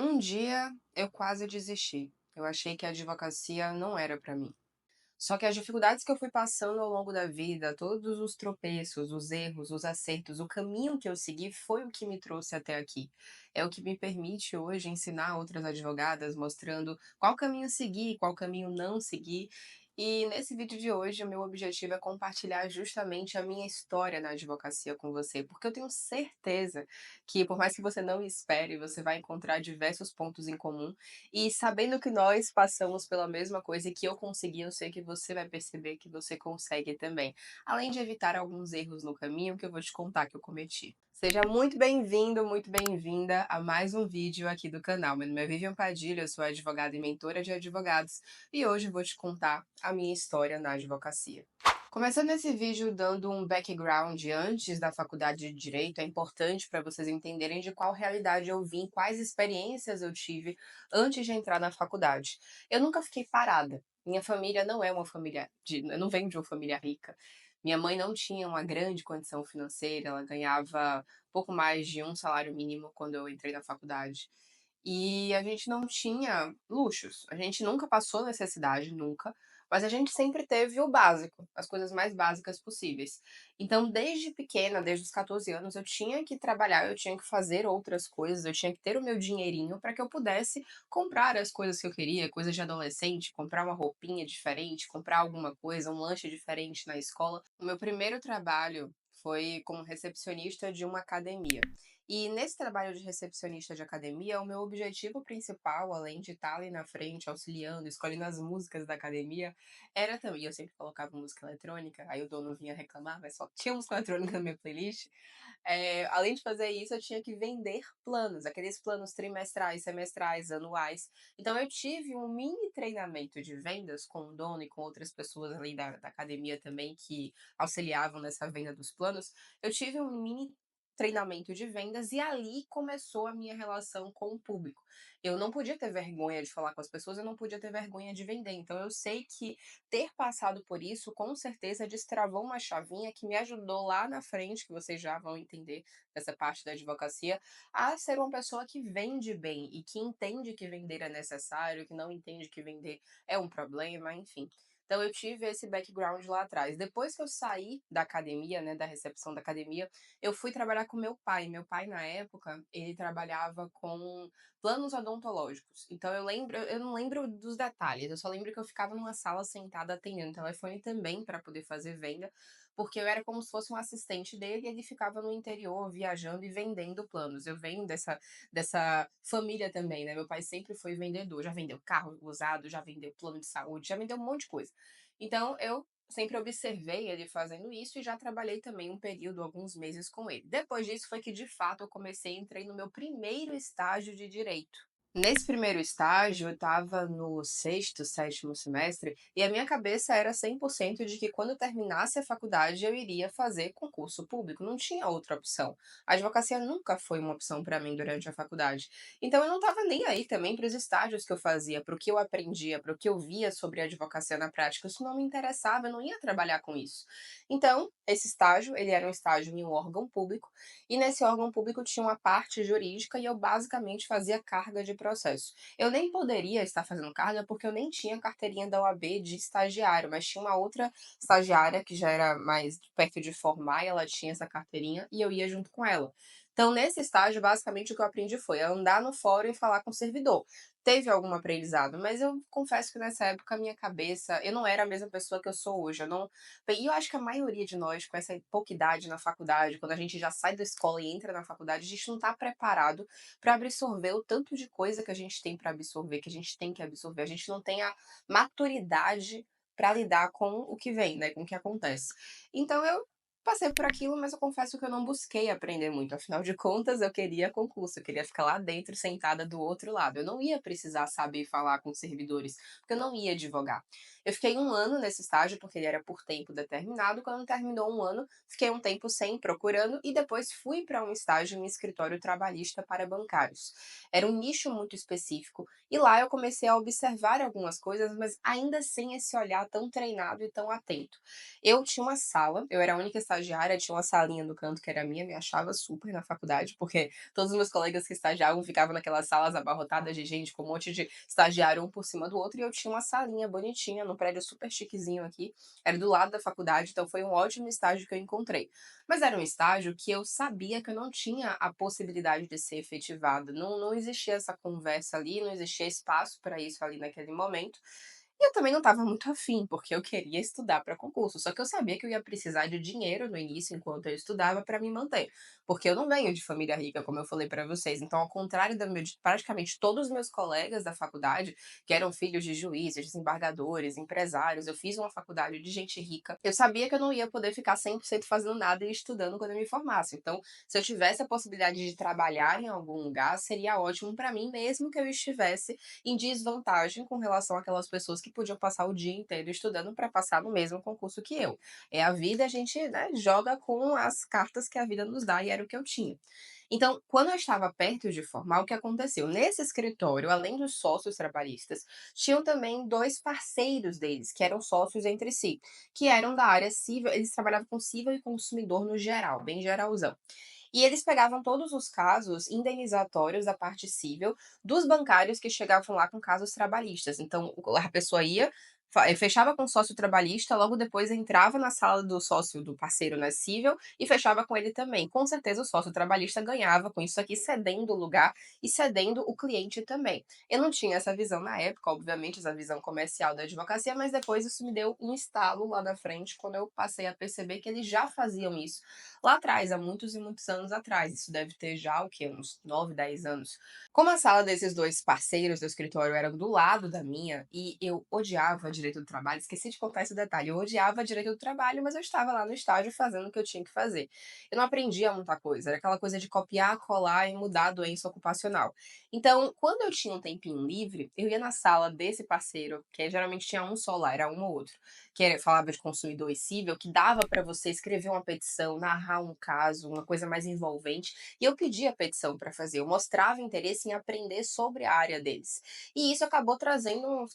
Um dia eu quase desisti. Eu achei que a advocacia não era para mim. Só que as dificuldades que eu fui passando ao longo da vida, todos os tropeços, os erros, os acertos, o caminho que eu segui foi o que me trouxe até aqui. É o que me permite hoje ensinar outras advogadas, mostrando qual caminho seguir, qual caminho não seguir. E nesse vídeo de hoje, o meu objetivo é compartilhar justamente a minha história na advocacia com você, porque eu tenho certeza que, por mais que você não espere, você vai encontrar diversos pontos em comum e sabendo que nós passamos pela mesma coisa e que eu consegui, eu sei que você vai perceber que você consegue também. Além de evitar alguns erros no caminho que eu vou te contar que eu cometi. Seja muito bem-vindo, muito bem-vinda a mais um vídeo aqui do canal. Meu nome é Vivian Padilha, eu sou advogada e mentora de advogados e hoje eu vou te contar a minha história na advocacia. Começando esse vídeo dando um background antes da faculdade de Direito, é importante para vocês entenderem de qual realidade eu vim, quais experiências eu tive antes de entrar na faculdade. Eu nunca fiquei parada. Minha família não é uma família eu não venho de uma família rica. Minha mãe não tinha uma grande condição financeira, ela ganhava pouco mais de um salário mínimo quando eu entrei na faculdade. E a gente não tinha luxos, a gente nunca passou necessidade, nunca, mas a gente sempre teve o básico, as coisas mais básicas possíveis. Então, desde pequena, desde os 14 anos, eu tinha que trabalhar, eu tinha que fazer outras coisas, eu tinha que ter o meu dinheirinho para que eu pudesse comprar as coisas que eu queria, coisas de adolescente, comprar uma roupinha diferente, comprar alguma coisa, um lanche diferente na escola. O meu primeiro trabalho foi como recepcionista de uma academia. E nesse trabalho de recepcionista de academia, o meu objetivo principal, além de estar ali na frente, auxiliando, escolhendo as músicas da academia, era também. Eu sempre colocava música eletrônica, aí o dono vinha reclamar, mas só tinha música eletrônica na minha playlist. Além de fazer isso, eu tinha que vender planos, aqueles planos trimestrais, semestrais, anuais. Então, eu tive um mini treinamento de vendas com o dono e com outras pessoas ali da academia também que auxiliavam nessa venda dos planos. Eu tive um mini treinamento de vendas e ali começou a minha relação com o público. Eu não podia ter vergonha de falar com as pessoas, eu não podia ter vergonha de vender. Então eu sei que ter passado por isso com certeza destravou uma chavinha que me ajudou lá na frente, que vocês já vão entender dessa parte da advocacia, a ser uma pessoa que vende bem e que entende que vender é necessário, que não entende que vender é um problema, enfim. Então eu tive esse background lá atrás. Depois que eu saí da academia, né, da recepção da academia, eu fui trabalhar com meu pai. Meu pai, na época, ele trabalhava com planos odontológicos. Então eu não lembro dos detalhes, eu só lembro que eu ficava numa sala sentada atendendo telefone também para poder fazer venda, porque eu era como se fosse um assistente dele e ele ficava no interior viajando e vendendo planos. Eu venho dessa família também, né? Meu pai sempre foi vendedor, já vendeu carro usado, já vendeu plano de saúde, já vendeu um monte de coisa. Então eu sempre observei ele fazendo isso e já trabalhei também um período, alguns meses com ele. Depois disso foi que de fato eu comecei, entrei no meu primeiro estágio de direito. Nesse primeiro estágio, eu estava no sexto, sétimo semestre, e a minha cabeça era 100% de que quando eu terminasse a faculdade eu iria fazer concurso público, não tinha outra opção. A advocacia nunca foi uma opção para mim durante a faculdade. Então eu não estava nem aí também para os estágios que eu fazia, para o que eu aprendia, para o que eu via sobre a advocacia na prática. Isso não me interessava, eu não ia trabalhar com isso. Então, esse estágio, ele era um estágio em um órgão público, e nesse órgão público tinha uma parte jurídica e eu basicamente fazia carga de processo. Eu nem poderia estar fazendo carga porque eu nem tinha carteirinha da OAB de estagiário, mas tinha uma outra estagiária que já era mais perto de formar e ela tinha essa carteirinha e eu ia junto com ela. Então, nesse estágio, basicamente o que eu aprendi foi andar no fórum e falar com o servidor. Teve algum aprendizado, mas eu confesso que nessa época a minha cabeça, eu não era a mesma pessoa que eu sou hoje. Eu não e eu acho que a maioria de nós, com essa pouca idade na faculdade, quando a gente já sai da escola e entra na faculdade, a gente não está preparado para absorver o tanto de coisa que a gente tem para absorver, que a gente tem que absorver. A gente não tem a maturidade para lidar com o que vem, né, com o que acontece. Então eu passei por aquilo, mas eu confesso que eu não busquei aprender muito. Afinal de contas, eu queria concurso, eu queria ficar lá dentro, sentada do outro lado. Eu não ia precisar saber falar com servidores, porque eu não ia advogar. Eu fiquei um ano nesse estágio, porque ele era por tempo determinado. Quando terminou um ano, fiquei um tempo sem procurando e depois fui para um estágio em escritório trabalhista para bancários. Era um nicho muito específico e lá eu comecei a observar algumas coisas, mas ainda sem esse olhar tão treinado e tão atento. Eu tinha uma sala, eu era a única estagiária estagiária, tinha uma salinha no canto que era minha, me achava super na faculdade, porque todos os meus colegas que estagiavam ficavam naquelas salas abarrotadas de gente, com um monte de estagiário um por cima do outro, e eu tinha uma salinha bonitinha, num prédio super chiquezinho aqui, era do lado da faculdade, então foi um ótimo estágio que eu encontrei. Mas era um estágio que eu sabia que eu não tinha a possibilidade de ser efetivada, não existia essa conversa ali, não existia espaço para isso ali naquele momento. E eu também não estava muito afim, porque eu queria estudar para concurso, só que eu sabia que eu ia precisar de dinheiro no início, enquanto eu estudava, para me manter. Porque eu não venho de família rica, como eu falei para vocês. Então, ao contrário de praticamente todos os meus colegas da faculdade, que eram filhos de juízes, desembargadores, empresários, eu fiz uma faculdade de gente rica. Eu sabia que eu não ia poder ficar 100% fazendo nada e estudando quando eu me formasse. Então, se eu tivesse a possibilidade de trabalhar em algum lugar, seria ótimo para mim, mesmo que eu estivesse em desvantagem com relação àquelas pessoas que podiam passar o dia inteiro estudando para passar no mesmo concurso que eu. É a vida, a gente, né, joga com as cartas que a vida nos dá e era o que eu tinha. Então, quando eu estava perto de formar, o que aconteceu? Nesse escritório, além dos sócios trabalhistas, tinham também dois parceiros deles, que eram sócios entre si, que eram da área civil, eles trabalhavam com civil e consumidor no geral, bem geralzão. E eles pegavam todos os casos indenizatórios da parte civil dos bancários que chegavam lá com casos trabalhistas. Então, a pessoa ia, fechava com o sócio trabalhista, logo depois entrava na sala do sócio do parceiro na cível e fechava com ele também. Com certeza o sócio trabalhista ganhava com isso aqui, cedendo o lugar e cedendo o cliente também. Eu não tinha essa visão na época, obviamente, essa visão comercial da advocacia, mas depois isso me deu um estalo lá na frente, quando eu passei a perceber que eles já faziam isso lá atrás, há muitos e muitos anos atrás. Isso deve ter já o quê? Uns 9, 10 anos. Como a sala desses dois parceiros do escritório era do lado da minha, e eu odiava direito do trabalho, esqueci de contar esse detalhe, eu odiava direito do trabalho, mas eu estava lá no estágio fazendo o que eu tinha que fazer. Eu não aprendia muita coisa, era aquela coisa de copiar, colar e mudar a doença ocupacional. Então, quando eu tinha um tempinho livre, eu ia na sala desse parceiro, que geralmente tinha um só lá, era um ou outro, falava de consumidor e cível, que dava para você escrever uma petição, narrar um caso, uma coisa mais envolvente, e eu pedia a petição para fazer, eu mostrava interesse em aprender sobre a área deles. E isso acabou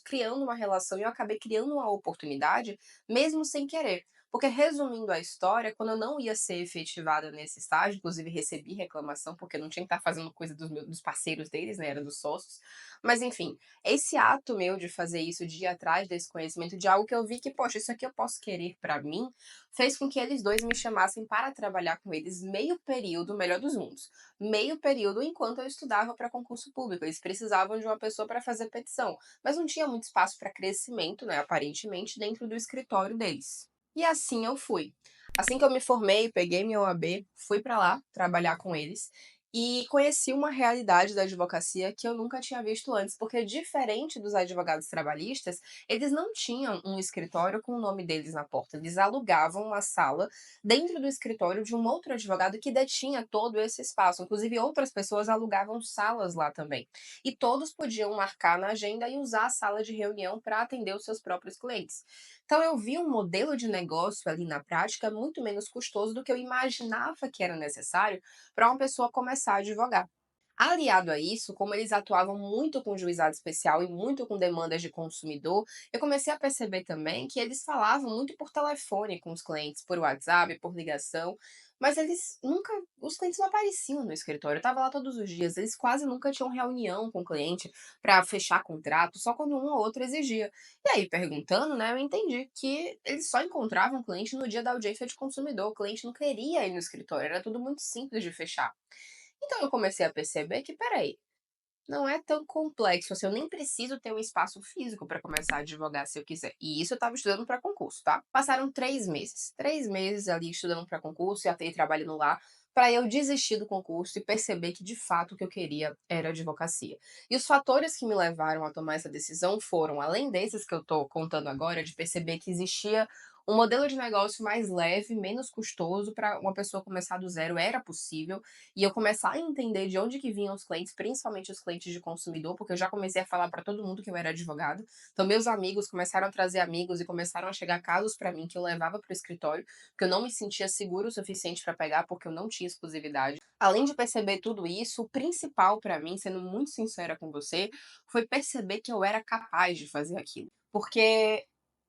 criando uma relação, e eu acabei criando uma oportunidade, mesmo sem querer. Porque, resumindo a história, quando eu não ia ser efetivada nesse estágio, inclusive recebi reclamação, porque eu não tinha que estar fazendo coisa dos parceiros deles, né? Era dos sócios. Mas, enfim, esse ato meu de fazer isso, de ir atrás desse conhecimento, de algo que eu vi que, poxa, isso aqui eu posso querer pra mim, fez com que eles dois me chamassem para trabalhar com eles meio período, melhor dos mundos, meio período enquanto eu estudava para concurso público. Eles precisavam de uma pessoa para fazer petição, mas não tinha muito espaço para crescimento, né, aparentemente, dentro do escritório deles. E assim eu fui. Assim que eu me formei, peguei minha OAB, fui para lá trabalhar com eles e conheci uma realidade da advocacia que eu nunca tinha visto antes, porque diferente dos advogados trabalhistas, eles não tinham um escritório com o nome deles na porta. Eles alugavam uma sala dentro do escritório de um outro advogado que detinha todo esse espaço. Inclusive, outras pessoas alugavam salas lá também. E todos podiam marcar na agenda e usar a sala de reunião para atender os seus próprios clientes. Então, eu vi um modelo de negócio ali na prática muito menos custoso do que eu imaginava que era necessário para uma pessoa começar a advogar. Aliado a isso, como eles atuavam muito com juizado especial e muito com demandas de consumidor, eu comecei a perceber também que eles falavam muito por telefone com os clientes, por WhatsApp, por ligação, mas os clientes não apareciam no escritório. Eu estava lá todos os dias, eles quase nunca tinham reunião com o cliente para fechar contrato, só quando um ou outro exigia. E aí, perguntando, né, eu entendi que eles só encontravam o cliente no dia da audiência de consumidor. O cliente não queria ir no escritório, era tudo muito simples de fechar. Então eu comecei a perceber que, peraí, não é tão complexo assim, eu nem preciso ter um espaço físico para começar a advogar se eu quiser. E isso eu estava estudando para concurso, tá? Passaram 3 meses. 3 meses ali estudando para concurso e até trabalhando lá, para eu desistir do concurso e perceber que de fato o que eu queria era advocacia. E os fatores que me levaram a tomar essa decisão foram, além desses que eu tô contando agora, de perceber que existia um modelo de negócio mais leve, menos custoso para uma pessoa começar do zero era possível e eu começar a entender de onde que vinham os clientes, principalmente os clientes de consumidor, porque eu já comecei a falar para todo mundo que eu era advogada. Então meus amigos começaram a trazer amigos e começaram a chegar casos para mim que eu levava para o escritório, porque eu não me sentia seguro o suficiente para pegar, porque eu não tinha exclusividade. Além de perceber tudo isso, o principal para mim, sendo muito sincera com você, foi perceber que eu era capaz de fazer aquilo. Porque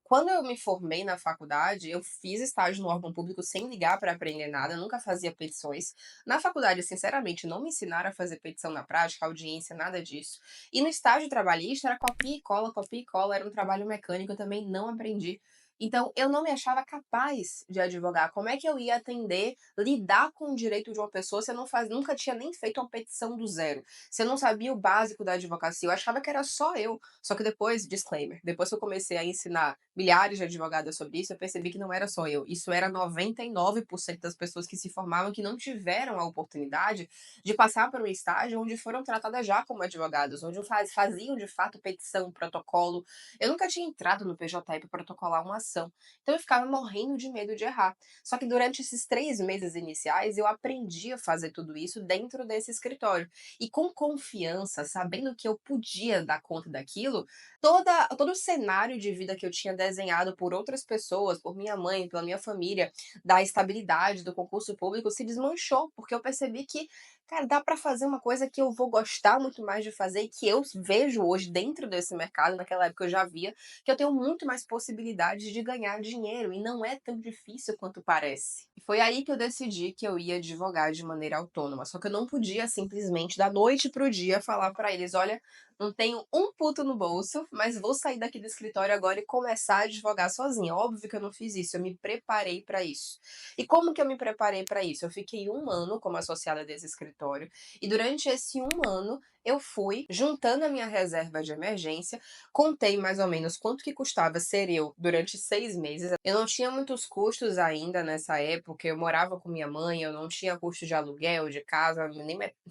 Quando eu me formei na faculdade, eu fiz estágio no órgão público sem ligar para aprender nada, nunca fazia petições. Na faculdade, sinceramente, não me ensinaram a fazer petição na prática, audiência, nada disso. E no estágio trabalhista era copia e cola, era um trabalho mecânico, eu também não aprendi. Então, eu não me achava capaz de advogar. Como é que eu ia atender, lidar com o direito de uma pessoa se eu nunca tinha nem feito uma petição do zero? Se eu não sabia o básico da advocacia, eu achava que era só eu. Só que depois, disclaimer, depois que eu comecei a ensinar milhares de advogadas sobre isso, eu percebi que não era só eu. Isso era 99% das pessoas que se formavam que não tiveram a oportunidade de passar por um estágio onde foram tratadas já como advogadas, onde faziam de fato petição, protocolo. Eu nunca tinha entrado no PJE para protocolar uma ação. Então eu ficava morrendo de medo de errar. Só que durante esses 3 meses iniciais, eu aprendi a fazer tudo isso dentro desse escritório. E com confiança, sabendo que eu podia dar conta daquilo, todo o cenário de vida que eu tinha desenhado por outras pessoas, por minha mãe, pela minha família, da estabilidade do concurso público se desmanchou, porque eu percebi que, cara, dá pra fazer uma coisa que eu vou gostar muito mais de fazer e que eu vejo hoje dentro desse mercado, naquela época eu já via, que eu tenho muito mais possibilidades de ganhar dinheiro e não é tão difícil quanto parece. E foi aí que eu decidi que eu ia advogar de maneira autônoma, só que eu não podia simplesmente da noite pro dia falar pra eles, olha, não tenho um puto no bolso, mas vou sair daqui do escritório agora e começar a advogar sozinha. Óbvio que eu não fiz isso, eu me preparei para isso. E como que eu me preparei para isso? Eu fiquei um ano como associada desse escritório e durante esse um ano eu fui juntando a minha reserva de emergência, contei mais ou menos quanto que custava ser eu durante 6 meses. Eu não tinha muitos custos ainda nessa época, eu morava com minha mãe, eu não tinha custo de aluguel, de casa,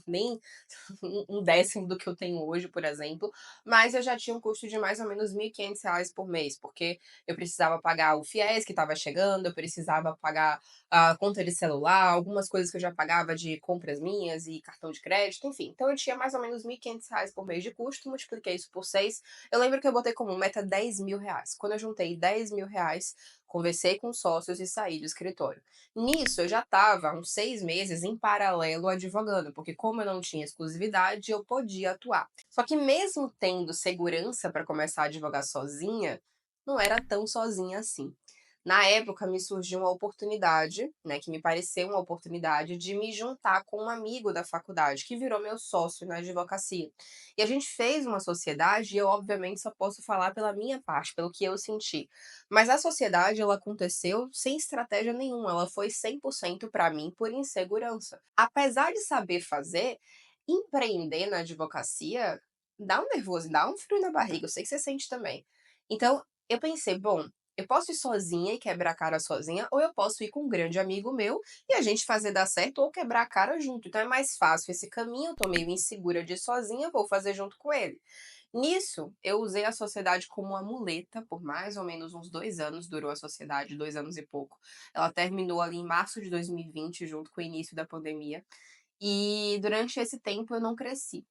nem um décimo do que eu tenho hoje, por exemplo, mas eu já tinha um custo de mais ou menos R$ 1.500 por mês, porque eu precisava pagar o FIES que estava chegando, eu precisava pagar a conta de celular, algumas coisas que eu já pagava de compras minhas e cartão de crédito, enfim. Então eu tinha mais ou menos R$ 1.500 por mês de custo, multipliquei isso por 6. Eu lembro que eu botei como meta R$ 10.000. Quando eu juntei R$ 10.000, conversei com os sócios e saí do escritório. Nisso, eu já estava há uns 6 meses em paralelo advogando, porque como eu não tinha exclusividade, eu podia atuar. Só que mesmo tendo segurança para começar a advogar sozinha, não era tão sozinha assim. Na época me surgiu uma oportunidade, né, que me pareceu uma oportunidade de me juntar com um amigo da faculdade, que virou meu sócio na advocacia. E a gente fez uma sociedade e eu, obviamente, só posso falar pela minha parte, pelo que eu senti. Mas a sociedade, ela aconteceu sem estratégia nenhuma, ela foi 100% para mim por insegurança. Apesar de saber fazer, empreender na advocacia dá um nervoso, dá um frio na barriga, eu sei que você sente também. Então, eu pensei, bom, eu posso ir sozinha e quebrar a cara sozinha, ou eu posso ir com um grande amigo meu e a gente fazer dar certo ou quebrar a cara junto. Então é mais fácil esse caminho, eu tô meio insegura de ir sozinha, vou fazer junto com ele. Nisso, eu usei a sociedade como uma muleta por mais ou menos uns 2 anos, durou a sociedade, 2 anos e pouco. Ela terminou ali em março de 2020, junto com o início da pandemia. E durante esse tempo eu não cresci.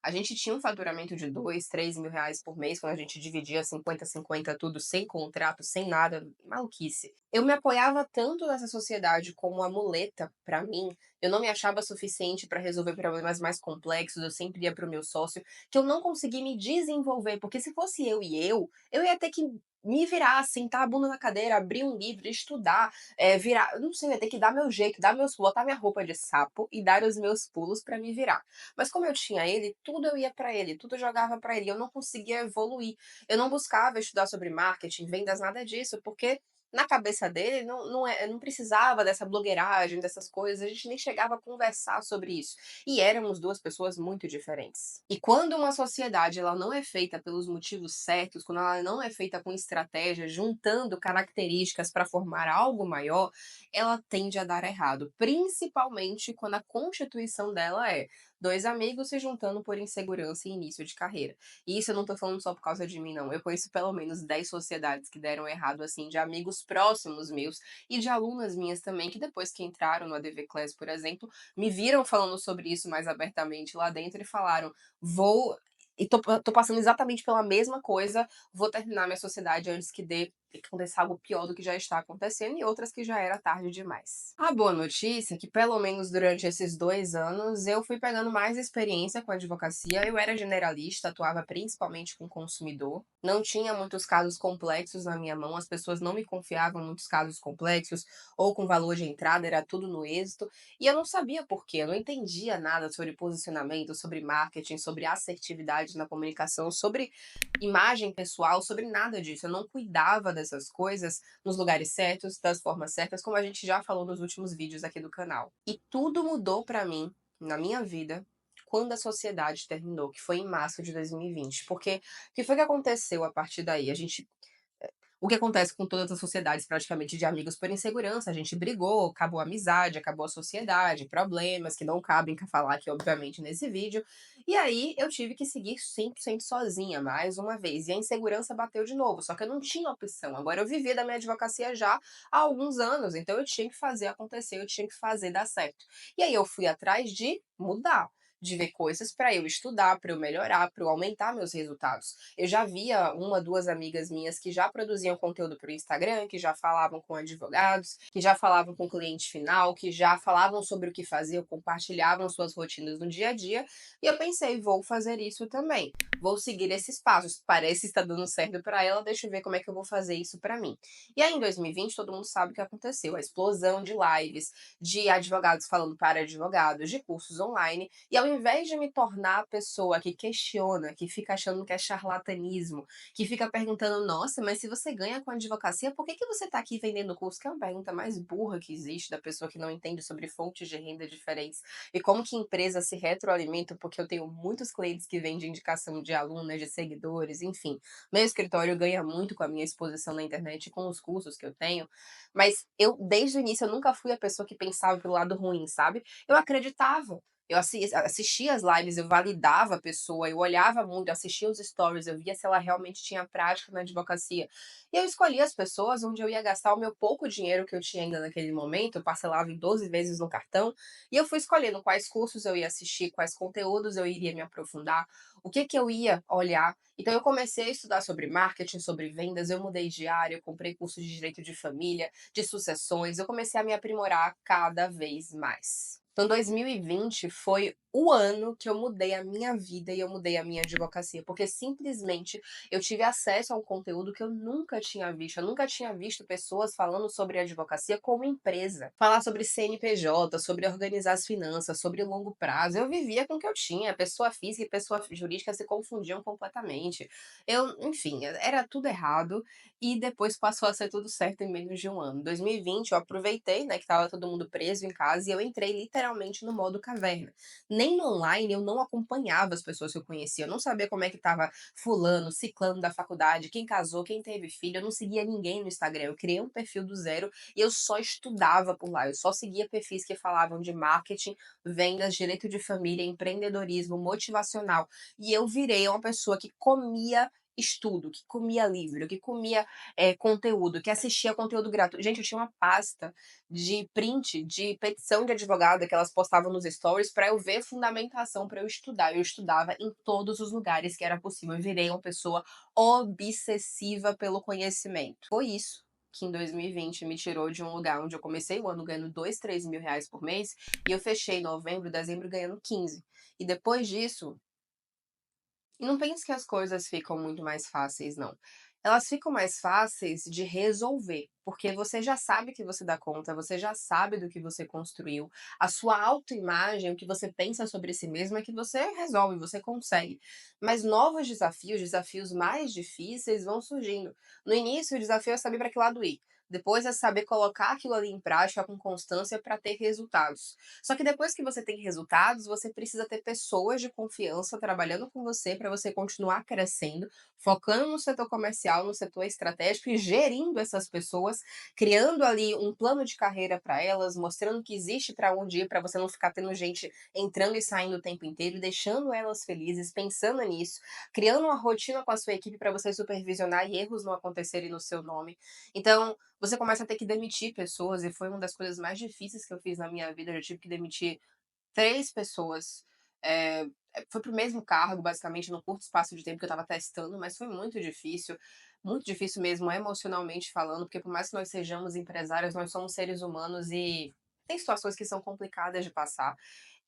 A gente tinha um faturamento de 2, 3 mil reais por mês, quando a gente dividia 50-50 tudo, sem contrato, sem nada, maluquice. Eu me apoiava tanto nessa sociedade como uma muleta para mim, eu não me achava suficiente para resolver problemas mais complexos, eu sempre ia para o meu sócio, que eu não consegui me desenvolver, porque se fosse eu ia ter que me virar, sentar a bunda na cadeira, abrir um livro, estudar, virar, não sei, eu ia ter que dar meu jeito, botar minha roupa de sapo e dar os meus pulos para me virar. Mas como eu tinha ele, tudo eu ia para ele, tudo eu jogava para ele. Eu não conseguia evoluir. Eu não buscava estudar sobre marketing, vendas, nada disso, porque na cabeça dele não precisava dessa blogueiragem, dessas coisas. A gente nem chegava a conversar sobre isso. E éramos duas pessoas muito diferentes. E quando uma sociedade ela não é feita pelos motivos certos, quando ela não é feita com estratégia, juntando características para formar algo maior, ela tende a dar errado, principalmente quando a constituição dela é dois amigos se juntando por insegurança e início de carreira. E isso eu não tô falando só por causa de mim, não. Eu conheço pelo menos 10 sociedades que deram errado, assim, de amigos próximos meus e de alunas minhas também, que depois que entraram no ADV Class, por exemplo, me viram falando sobre isso mais abertamente lá dentro e falaram: vou. E tô passando exatamente pela mesma coisa, vou terminar minha sociedade antes que dê que acontecer algo pior do que já está acontecendo e outras que já era tarde demais. A boa notícia é que, pelo menos durante esses 2 anos, eu fui pegando mais experiência com a advocacia. Eu era generalista, atuava principalmente com consumidor, não tinha muitos casos complexos na minha mão, as pessoas não me confiavam em muitos casos complexos ou com valor de entrada, era tudo no êxito, e eu não sabia por quê, eu não entendia nada sobre posicionamento, sobre marketing, sobre assertividade na comunicação, sobre imagem pessoal, sobre nada disso. Eu não cuidava dessas coisas nos lugares certos, das formas certas, como a gente já falou nos últimos vídeos aqui do canal. E tudo mudou pra mim, na minha vida, quando a sociedade terminou, que foi em março de 2020. Porque o que foi que aconteceu a partir daí? O que acontece com todas as sociedades, praticamente, de amigos por insegurança. A gente brigou, acabou a amizade, acabou a sociedade, problemas que não cabem falar aqui, obviamente, nesse vídeo. E aí eu tive que seguir 100% sozinha, mais uma vez. E a insegurança bateu de novo, só que eu não tinha opção. Agora eu vivia da minha advocacia já há alguns anos, então eu tinha que fazer acontecer, eu tinha que fazer dar certo. E aí eu fui atrás de mudar. De ver coisas para eu estudar, para eu melhorar, para eu aumentar meus resultados. Eu já via uma, duas amigas minhas que já produziam conteúdo para o Instagram, que já falavam com advogados, que já falavam com cliente final, que já falavam sobre o que faziam, compartilhavam suas rotinas no dia a dia. E eu pensei, vou fazer isso também. Vou seguir esses passos. Parece estar dando certo para ela, deixa eu ver como é que eu vou fazer isso para mim. E aí, em 2020, todo mundo sabe o que aconteceu: a explosão de lives, de advogados falando para advogados, de cursos online. E ao invés de me tornar a pessoa que questiona, que fica achando que é charlatanismo, que fica perguntando, nossa, mas se você ganha com advocacia, por que que você está aqui vendendo curso? Que é uma pergunta mais burra que existe, da pessoa que não entende sobre fontes de renda diferentes e como que empresas se retroalimentam, porque eu tenho muitos clientes que vêm de indicação de alunas, de seguidores, enfim. Meu escritório ganha muito com a minha exposição na internet e com os cursos que eu tenho, mas eu, desde o início, eu nunca fui a pessoa que pensava pelo lado ruim, sabe? Eu acreditava. Eu assistia as lives, eu validava a pessoa, eu olhava muito, assistia os stories, eu via se ela realmente tinha prática na advocacia. E eu escolhia as pessoas onde eu ia gastar o meu pouco dinheiro que eu tinha ainda naquele momento, eu parcelava em 12 vezes no cartão, e eu fui escolhendo quais cursos eu ia assistir, quais conteúdos eu iria me aprofundar, o que que eu ia olhar. Então eu comecei a estudar sobre marketing, sobre vendas, eu mudei de área, eu comprei curso de direito de família, de sucessões, eu comecei a me aprimorar cada vez mais. Então, 2020 foi o ano que eu mudei a minha vida e eu mudei a minha advocacia, porque simplesmente eu tive acesso a um conteúdo que eu nunca tinha visto. Eu nunca tinha visto pessoas falando sobre advocacia como empresa, falar sobre CNPJ, sobre organizar as finanças, sobre longo prazo. Eu vivia com o que eu tinha, pessoa física e pessoa jurídica se confundiam completamente. Enfim, era tudo errado e depois passou a ser tudo certo em menos de um ano. 2020 eu aproveitei, né, que estava todo mundo preso em casa e eu entrei literalmente no modo caverna. Nem no online eu não acompanhava as pessoas que eu conhecia, eu não sabia como é que estava fulano, ciclano da faculdade, quem casou, quem teve filho, eu não seguia ninguém no Instagram, eu criei um perfil do zero e eu só estudava por lá, eu só seguia perfis que falavam de marketing, vendas, direito de família, empreendedorismo, motivacional, e eu virei uma pessoa que comia estudo, que comia livro, que comia conteúdo, que assistia conteúdo gratuito. Gente, eu tinha uma pasta de print de petição de advogada que elas postavam nos stories para eu ver fundamentação, para eu estudar. Eu estudava em todos os lugares que era possível. Eu virei uma pessoa obsessiva pelo conhecimento. Foi isso que em 2020 me tirou de um lugar onde eu comecei o ano ganhando 2, 3 mil reais por mês e eu fechei novembro, dezembro ganhando 15. E depois disso, não pense que as coisas ficam muito mais fáceis, não. Elas ficam mais fáceis de resolver, porque você já sabe que você dá conta, você já sabe do que você construiu, a sua autoimagem, o que você pensa sobre si mesmo é que você resolve, você consegue. Mas novos desafios, desafios mais difíceis vão surgindo. No início, o desafio é saber para que lado ir. Depois é saber colocar aquilo ali em prática com constância para ter resultados. Só que depois que você tem resultados, você precisa ter pessoas de confiança trabalhando com você para você continuar crescendo, focando no setor comercial, no setor estratégico e gerindo essas pessoas, criando ali um plano de carreira para elas, mostrando que existe para onde ir, para você não ficar tendo gente entrando e saindo o tempo inteiro, deixando elas felizes, pensando nisso, criando uma rotina com a sua equipe para você supervisionar e erros não acontecerem no seu nome. Então, você começa a ter que demitir pessoas, e foi uma das coisas mais difíceis que eu fiz na minha vida. Eu tive que demitir 3 pessoas. foi para o mesmo cargo, basicamente, num curto espaço de tempo que eu estava testando, mas foi muito difícil mesmo, emocionalmente falando, porque por mais que nós sejamos empresários, nós somos seres humanos e tem situações que são complicadas de passar.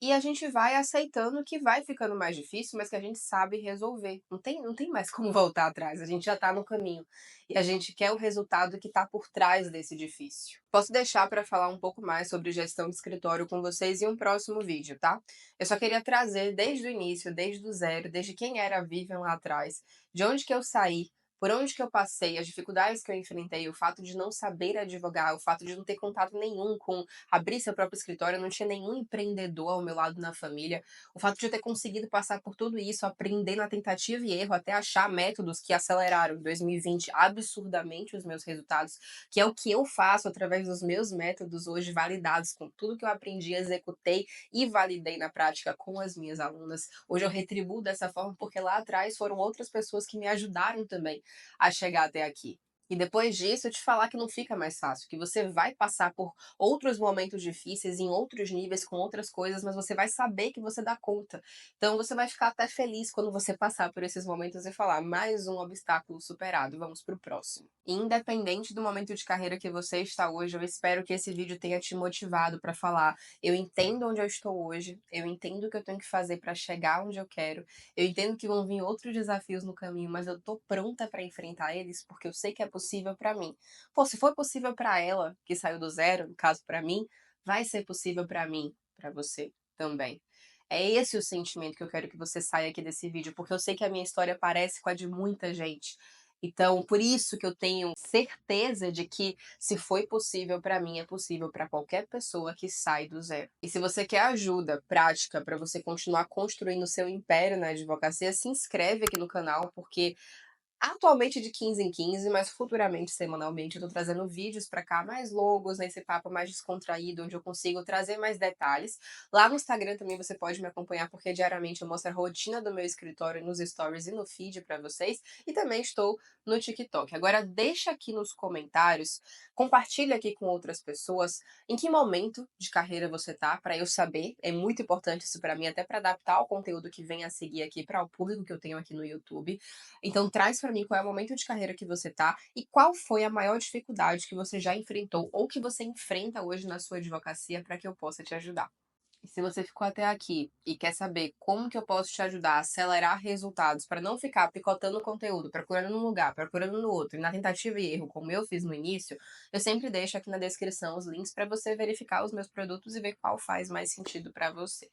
E a gente vai aceitando que vai ficando mais difícil, mas que a gente sabe resolver. Não tem mais como voltar atrás, a gente já tá no caminho. E a gente quer o resultado que tá por trás desse difícil. Posso deixar para falar um pouco mais sobre gestão de escritório com vocês em um próximo vídeo, tá? Eu só queria trazer desde o início, desde o zero, desde quem era a Vivian lá atrás, de onde que eu saí, por onde que eu passei, as dificuldades que eu enfrentei, o fato de não saber advogar, o fato de não ter contato nenhum com abrir seu próprio escritório, eu não tinha nenhum empreendedor ao meu lado na família, o fato de eu ter conseguido passar por tudo isso, aprender na tentativa e erro, até achar métodos que aceleraram em 2020 absurdamente os meus resultados, que é o que eu faço através dos meus métodos hoje validados com tudo que eu aprendi, executei e validei na prática com as minhas alunas. Hoje eu retribuo dessa forma porque lá atrás foram outras pessoas que me ajudaram também a chegar até aqui. E depois disso, eu te falar que não fica mais fácil, que você vai passar por outros momentos difíceis, em outros níveis, com outras coisas, mas você vai saber que você dá conta. Então você vai ficar até feliz quando você passar por esses momentos e falar: mais um obstáculo superado, vamos pro próximo. E independente do momento de carreira que você está hoje, eu espero que esse vídeo tenha te motivado para falar: eu entendo onde eu estou hoje, eu entendo o que eu tenho que fazer para chegar onde eu quero, eu entendo que vão vir outros desafios no caminho, mas eu tô pronta para enfrentar eles porque eu sei que é possível para mim. Pô, se foi possível para ela, que saiu do zero, no caso para mim, vai ser possível para mim, para você também. É esse o sentimento que eu quero que você saia aqui desse vídeo, porque eu sei que a minha história parece com a de muita gente. Então, por isso que eu tenho certeza de que se foi possível para mim, é possível para qualquer pessoa que sai do zero. E se você quer ajuda prática para você continuar construindo o seu império na advocacia, se inscreve aqui no canal, porque atualmente de 15 em 15, mas futuramente, semanalmente, eu tô trazendo vídeos pra cá mais longos, nesse papo mais descontraído, onde eu consigo trazer mais detalhes. Lá no Instagram também você pode me acompanhar, porque diariamente eu mostro a rotina do meu escritório nos stories e no feed pra vocês. E também estou no TikTok. Agora deixa aqui nos comentários, compartilha aqui com outras pessoas, em que momento de carreira você tá, pra eu saber. É muito importante isso pra mim, até pra adaptar o conteúdo que vem a seguir aqui para o público que eu tenho aqui no YouTube. Então traz para mim qual é o momento de carreira que você tá e qual foi a maior dificuldade que você já enfrentou ou que você enfrenta hoje na sua advocacia para que eu possa te ajudar. E se você ficou até aqui e quer saber como que eu posso te ajudar a acelerar resultados para não ficar picotando conteúdo, procurando num lugar, procurando no outro, e na tentativa e erro, como eu fiz no início, eu sempre deixo aqui na descrição os links para você verificar os meus produtos e ver qual faz mais sentido para você.